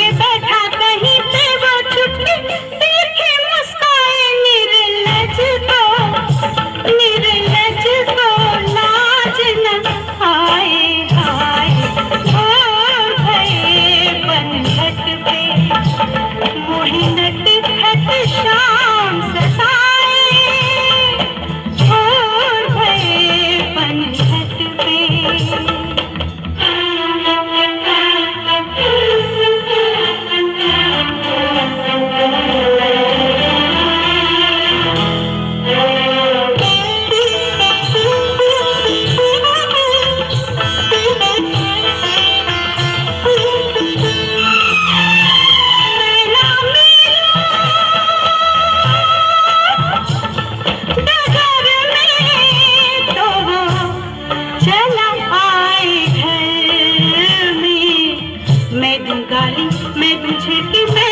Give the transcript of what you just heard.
के बैठा कहीं पे वो छुट्टी देखे मुस्काए निर्लज को लाज न आए हाय भोर भये पनघट पे मोहे नट खट शाम सताए भोर भये पनघट पे मैं दूं गाली मैं दूं छिड़की मैं